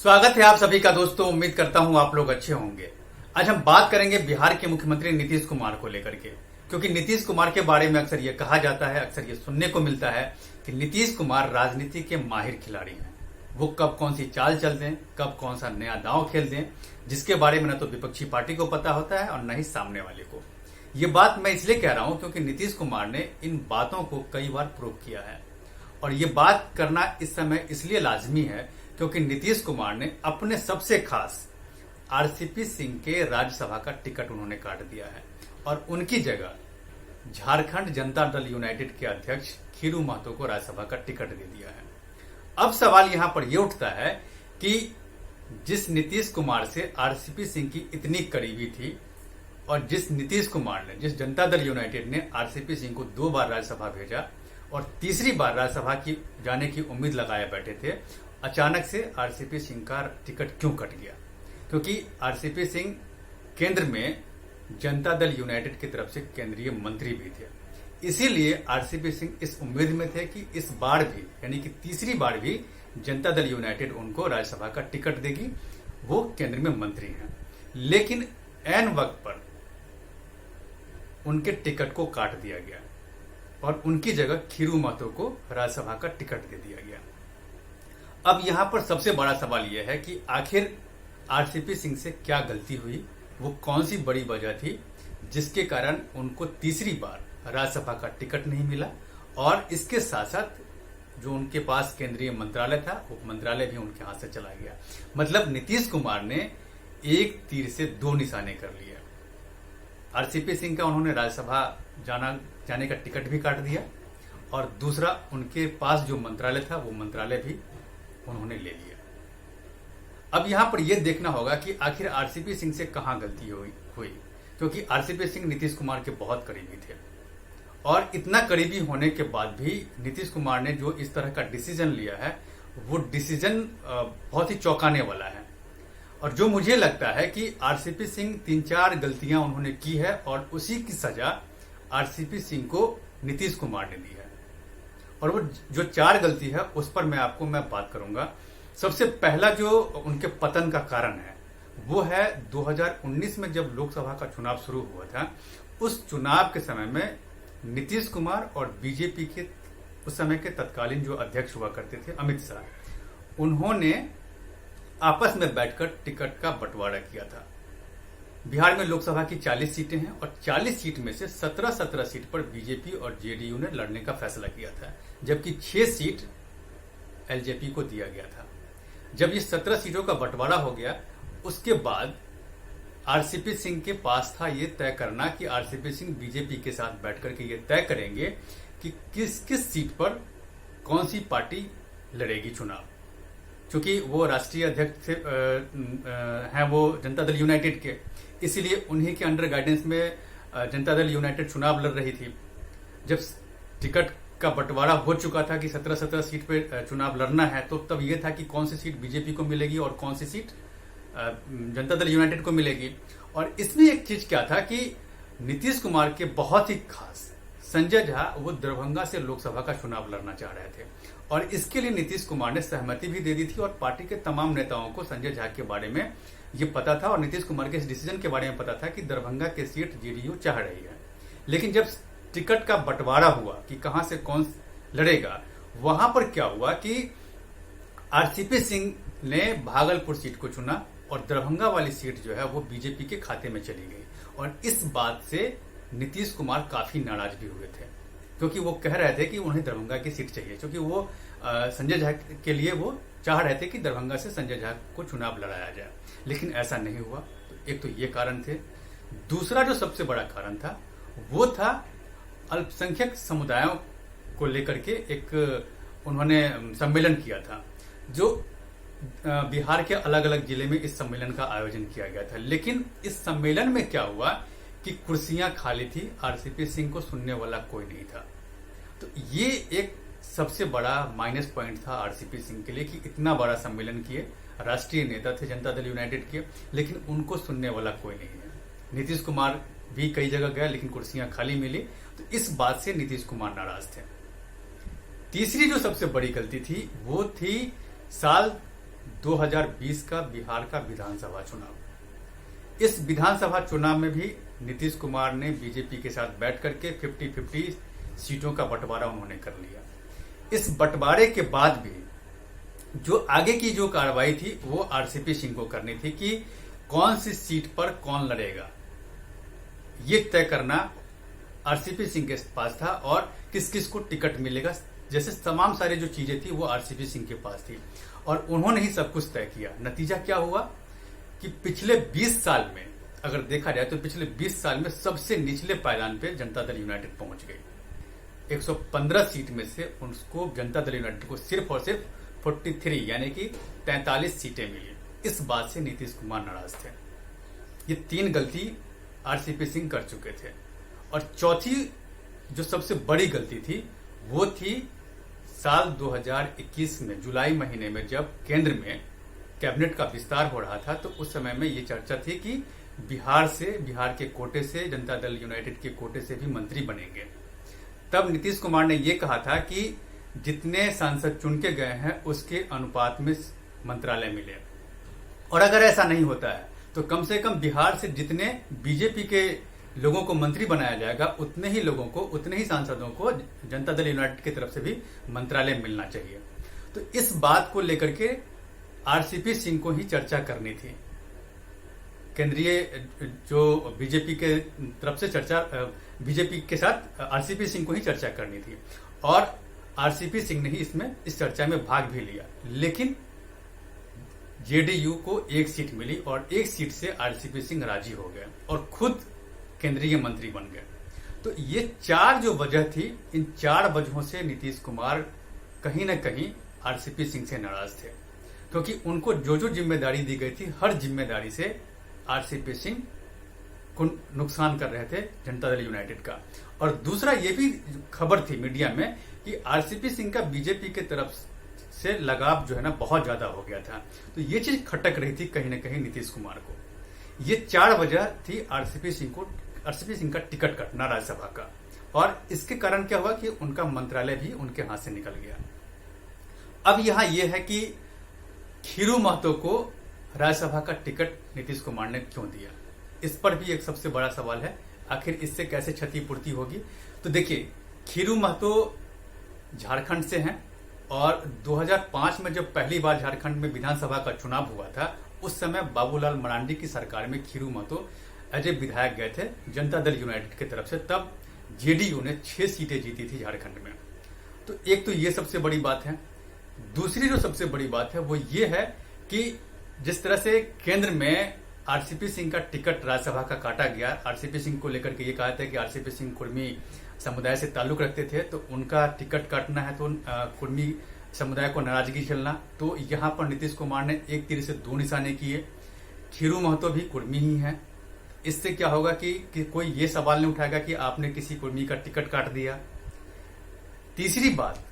स्वागत है आप सभी का दोस्तों। उम्मीद करता हूं आप लोग अच्छे होंगे। आज हम बात करेंगे बिहार के मुख्यमंत्री नीतीश कुमार को लेकर के, क्योंकि नीतीश कुमार के बारे में अक्सर ये कहा जाता है, अक्सर ये सुनने को मिलता है कि नीतीश कुमार राजनीति के माहिर खिलाड़ी हैं। वो कब कौन सी चाल चल दें, कब कौन सा नया दांव खेल दें, जिसके बारे में न तो विपक्षी पार्टी को पता होता है और न ही सामने वाले को। ये बात मैं इसलिए कह रहा हूं क्योंकि नीतीश कुमार ने इन बातों को कई बार प्रूव किया है, और ये बात करना इस समय इसलिए लाजमी है क्योंकि नीतीश कुमार ने अपने सबसे खास आरसीपी सिंह के राज्यसभा का टिकट उन्होंने काट दिया है और उनकी जगह झारखंड जनता दल यूनाइटेड के अध्यक्ष खीरू महतो को राज्यसभा का टिकट दे दिया है। अब सवाल यहां पर यह उठता है कि जिस नीतीश कुमार से आरसीपी सिंह की इतनी करीबी थी और जिस नीतीश कुमार ने, जिस जनता दल यूनाइटेड ने आरसीपी सिंह को 2 बार राज्यसभा भेजा और तीसरी बार राज्यसभा की जाने की उम्मीद लगाए बैठे थे, अचानक से आरसीपी सिंह का टिकट क्यों कट गया? क्योंकि आरसीपी सिंह केंद्र में जनता दल यूनाइटेड की तरफ से केंद्रीय मंत्री भी थे। इसीलिए आरसीपी सिंह इस उम्मीद में थे कि इस बार भी, यानी कि तीसरी बार भी जनता दल यूनाइटेड उनको राज्यसभा का टिकट देगी। वो केंद्र में मंत्री हैं, लेकिन ऐन वक्त पर उनके टिकट को काट दिया गया और उनकी जगह खीरू महतो को राज्यसभा का टिकट दे दिया गया। अब यहां पर सबसे बड़ा सवाल यह है कि आखिर आरसीपी सिंह से क्या गलती हुई, वो कौन सी बड़ी वजह थी जिसके कारण उनको तीसरी बार राज्यसभा का टिकट नहीं मिला, और इसके साथ साथ जो उनके पास केंद्रीय मंत्रालय था, वो मंत्रालय भी उनके हाथ से चला गया। मतलब नीतीश कुमार ने एक तीर से 2 निशाने कर लिए। आरसीपी सिंह का उन्होंने राज्यसभा जाने का टिकट भी काट दिया, और दूसरा उनके पास जो मंत्रालय था वो मंत्रालय भी उन्होंने ले लिया। अब यहां पर यह देखना होगा कि आखिर आरसीपी सिंह से कहां गलती हुई, क्योंकि आरसीपी सिंह नीतीश कुमार के बहुत करीबी थे, और इतना करीबी होने के बाद भी नीतीश कुमार ने जो इस तरह का डिसीजन लिया है, वो डिसीजन बहुत ही चौंकाने वाला है। और जो मुझे लगता है कि आरसीपी सिंह 3-4 गलतियां उन्होंने की है और उसी की सजा आरसीपी सिंह को नीतीश कुमार ने दी है। और वो जो 4 गलती है उस पर मैं बात करूंगा। सबसे पहला जो उनके पतन का कारण है वो है 2019 में जब लोकसभा का चुनाव शुरू हुआ था। उस चुनाव के समय में नीतीश कुमार और बीजेपी के उस समय के तत्कालीन जो अध्यक्ष हुआ करते थे अमित शाह, उन्होंने आपस में बैठकर टिकट का बंटवारा किया था। बिहार में लोकसभा की 40 सीटें हैं और 40 सीट में से 17 सीट पर बीजेपी और जेडीयू ने लड़ने का फैसला किया था, जबकि 6 सीट एलजेपी को दिया गया था। जब ये 17 सीटों का बंटवारा हो गया, उसके बाद आरसीपी सिंह के पास था ये तय करना कि आरसीपी सिंह बीजेपी के साथ बैठकर के ये तय करेंगे कि किस किस सीट पर कौन सी पार्टी लड़ेगी चुनाव। क्योंकि वो राष्ट्रीय अध्यक्ष हैं वो जनता दल यूनाइटेड के, इसीलिए उन्हीं के अंडर गाइडेंस में जनता दल यूनाइटेड चुनाव लड़ रही थी। जब टिकट का बंटवारा हो चुका था कि 17 सीट पे चुनाव लड़ना है, तो तब यह था कि कौन सी सीट बीजेपी को मिलेगी और कौन सी सीट जनता दल यूनाइटेड को मिलेगी। और इसमें एक चीज क्या था कि नीतीश कुमार के बहुत ही खास संजय झा वो दरभंगा से लोकसभा का चुनाव लड़ना चाह रहे थे, और इसके लिए नीतीश कुमार ने सहमति भी दे दी थी। और पार्टी के तमाम नेताओं को संजय झा के बारे में ये पता था और नीतीश कुमार के इस डिसीजन के बारे में पता था कि दरभंगा की सीट जेडीयू चाह रही है। लेकिन जब टिकट का बंटवारा हुआ कि कहां से कौन लड़ेगा, वहां पर क्या हुआ कि आरसीपी सिंह ने भागलपुर सीट को चुना और दरभंगा वाली सीट जो है वो बीजेपी के खाते में चली गई। और इस बात से नीतीश कुमार काफी नाराज भी हुए थे, क्योंकि वो कह रहे थे कि उन्हें दरभंगा की सीट चाहिए, क्योंकि वो संजय झा के लिए वो चाह रहे थे कि दरभंगा से संजय झा को चुनाव लड़ाया जाए, लेकिन ऐसा नहीं हुआ। तो एक तो ये कारण थे। दूसरा जो सबसे बड़ा कारण था वो था अल्पसंख्यक समुदायों को लेकर के एक उन्होंने सम्मेलन किया था, जो बिहार के अलग अलग जिले में इस सम्मेलन का आयोजन किया गया था। लेकिन इस सम्मेलन में क्या हुआ कि कुर्सियां खाली थी, आरसीपी सिंह को सुनने वाला कोई नहीं था। तो ये एक सबसे बड़ा माइनस पॉइंट था आरसीपी सिंह के लिए कि इतना बड़ा सम्मेलन किए, राष्ट्रीय नेता थे जनता दल यूनाइटेड के, लेकिन उनको सुनने वाला कोई नहीं है। नीतीश कुमार भी कई जगह गया लेकिन कुर्सियां खाली मिली, तो इस बात से नीतीश कुमार नाराज थे। तीसरी जो सबसे बड़ी गलती थी वो थी साल 2020 का बिहार का विधानसभा चुनाव। इस विधानसभा चुनाव में भी नीतीश कुमार ने बीजेपी के साथ बैठ करके 50-50 सीटों का बंटवारा उन्होंने कर लिया। इस बंटवारे के बाद भी जो आगे की जो कार्रवाई थी वो आरसीपी सिंह को करनी थी कि कौन सी सीट पर कौन लड़ेगा, ये तय करना आरसीपी सिंह के पास था और किस किस को टिकट मिलेगा, जैसे तमाम सारी जो चीजें थी वो आरसीपी सिंह के पास थी और उन्होंने ही सब कुछ तय किया। नतीजा क्या हुआ कि पिछले 20 साल में अगर देखा जाए तो पिछले 20 साल में सबसे निचले पायदान पे जनता दल यूनाइटेड पहुंच गई। 115 सीट में से उसको जनता दल यूनाइटेड को सिर्फ और सिर्फ 43 यानी कि 43 सीटें मिली। इस बात से नीतीश कुमार नाराज थे। ये 3 गलती आरसीपी सिंह कर चुके थे और चौथी जो सबसे बड़ी गलती थी वो थी साल 2021 में जुलाई महीने में जब केंद्र में कैबिनेट का विस्तार हो रहा था तो उस समय में ये चर्चा थी कि बिहार के कोटे से जनता दल यूनाइटेड के कोटे से भी मंत्री बनेंगे। तब नीतीश कुमार ने ये कहा था कि जितने सांसद चुन के गए हैं उसके अनुपात में मंत्रालय मिले और अगर ऐसा नहीं होता है तो कम से कम बिहार से जितने बीजेपी के लोगों को मंत्री बनाया जाएगा उतने ही लोगों को, उतने ही सांसदों को जनता दल यूनाइटेड की तरफ से भी मंत्रालय मिलना चाहिए। तो इस बात को लेकर के आरसीपी सिंह को ही चर्चा करनी थी। केंद्रीय जो बीजेपी के तरफ से बीजेपी के साथ आरसीपी सिंह को ही चर्चा करनी थी और आरसीपी सिंह ने ही इस चर्चा में भाग भी लिया, लेकिन जेडीयू को 1 सीट मिली और 1 सीट से आरसीपी सिंह राजी हो गए और खुद केंद्रीय मंत्री बन गए। तो ये 4 जो वजह थी, इन 4 वजहों से नीतीश कुमार कहीं ना कहीं आरसीपी सिंह से नाराज थे, क्योंकि उनको जो जो जिम्मेदारी दी गई थी हर जिम्मेदारी से आरसीपी सिंह को नुकसान कर रहे थे जनता दल यूनाइटेड का। और दूसरा ये भी खबर थी मीडिया में कि आरसीपी सिंह का बीजेपी के तरफ से लगाव जो है ना बहुत ज्यादा हो गया था। तो ये चीज खटक रही थी कहीं ना कहीं नीतीश कुमार को। ये 4 वजह थी आरसीपी सिंह का टिकट कटना राज्यसभा का, और इसके कारण क्या हुआ कि उनका मंत्रालय भी उनके हाथ से निकल गया। अब यहां यह है कि खीरू महतो को राज्यसभा का टिकट नीतीश कुमार ने क्यों दिया, इस पर भी एक सबसे बड़ा सवाल है। आखिर इससे कैसे क्षतिपूर्ति होगी? तो देखिए, खीरू महतो झारखंड से हैं और 2005 में जब पहली बार झारखंड में विधानसभा का चुनाव हुआ था उस समय बाबूलाल मरांडी की सरकार में खीरू महतो एज ए विधायक गए थे जनता दल यूनाइटेड की तरफ से। तब जेडीयू ने 6 सीटें जीती थी झारखंड में। तो एक तो ये सबसे बड़ी बात है। दूसरी जो सबसे बड़ी बात है वो ये है कि जिस तरह से केंद्र में आरसीपी सिंह का टिकट राज्यसभा का काटा गया, आरसीपी सिंह को लेकर के ये कहा था कि आरसीपी सिंह कुर्मी समुदाय से ताल्लुक रखते थे तो उनका टिकट काटना है तो कुर्मी समुदाय को नाराजगी झेलना। तो यहां पर नीतीश कुमार ने एक तीर से 2 निशाने किए। खीरू महतो भी कुर्मी ही है। इससे क्या होगा कि कोई ये सवाल नहीं उठाएगा कि आपने किसी कुर्मी का टिकट काट दिया। तीसरी बात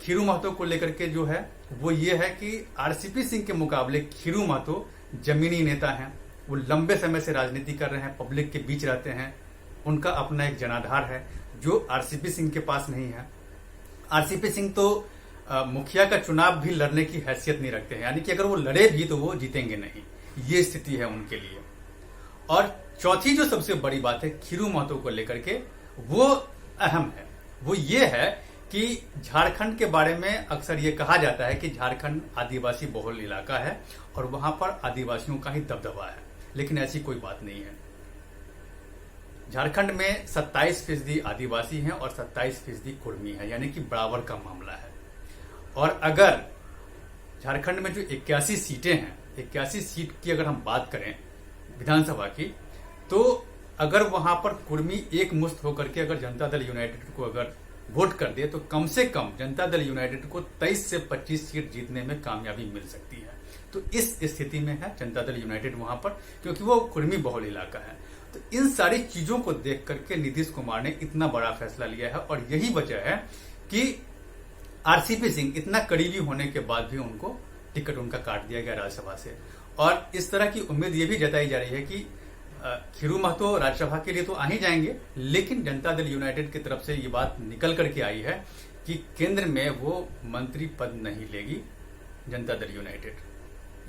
खीरू महतो को लेकर के जो है वो ये है कि आरसीपी सिंह के मुकाबले खीरू महतो जमीनी नेता हैं। वो लंबे समय से राजनीति कर रहे हैं, पब्लिक के बीच रहते हैं, उनका अपना एक जनाधार है जो आरसीपी सिंह के पास नहीं है। आरसीपी सिंह तो मुखिया का चुनाव भी लड़ने की हैसियत नहीं रखते हैं, यानी कि अगर वो लड़े भी तो वो जीतेंगे नहीं, ये स्थिति है उनके लिए। और चौथी जो सबसे बड़ी बात है खीरू महतो को लेकर के वो अहम है, वो ये है कि झारखंड के बारे में अक्सर ये कहा जाता है कि झारखंड आदिवासी बहुल इलाका है और वहां पर आदिवासियों का ही दबदबा है, लेकिन ऐसी कोई बात नहीं है। झारखंड में 27% आदिवासी हैं और 27% कुर्मी है, यानी कि बराबर का मामला है। और अगर झारखंड में जो 81 सीटें हैं, 81 सीट की अगर हम बात करें विधानसभा की, तो अगर वहां पर कुर्मी एक मुश्त होकर के अगर जनता दल यूनाइटेड को अगर वोट कर दे तो कम से कम जनता दल यूनाइटेड को 23 से 25 सीट जीतने में कामयाबी मिल सकती है। तो इस स्थिति में है जनता दल यूनाइटेड वहां पर, क्योंकि वो कुर्मी बहुल इलाका है। तो इन सारी चीजों को देख करके नीतीश कुमार ने इतना बड़ा फैसला लिया है और यही वजह है कि आरसीपी सिंह इतना करीबी होने के बाद भी उनको टिकट उनका काट दिया गया राज्यसभा से। और इस तरह की उम्मीद ये भी जताई जा रही है कि खीरू महतो राज्यसभा के लिए तो आ ही जाएंगे, लेकिन जनता दल यूनाइटेड की तरफ से ये बात निकल करके आई है कि केंद्र में वो मंत्री पद नहीं लेगी जनता दल यूनाइटेड।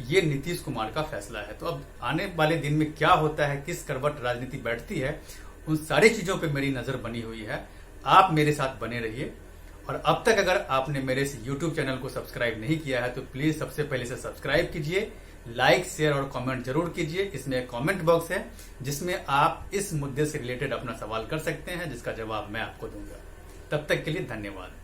ये नीतीश कुमार का फैसला है। तो अब आने वाले दिन में क्या होता है, किस करवट राजनीति बैठती है, उन सारी चीजों पे मेरी नजर बनी हुई है। आप मेरे साथ बने रहिए। और अब तक अगर आपने मेरे इस YouTube चैनल को सब्सक्राइब नहीं किया है तो प्लीज सबसे पहले से सब्सक्राइब कीजिए, लाइक, शेयर और कमेंट जरूर कीजिए। इसमें एक कमेंट बॉक्स है जिसमें आप इस मुद्दे से रिलेटेड अपना सवाल कर सकते हैं, जिसका जवाब मैं आपको दूंगा। तब तक के लिए धन्यवाद।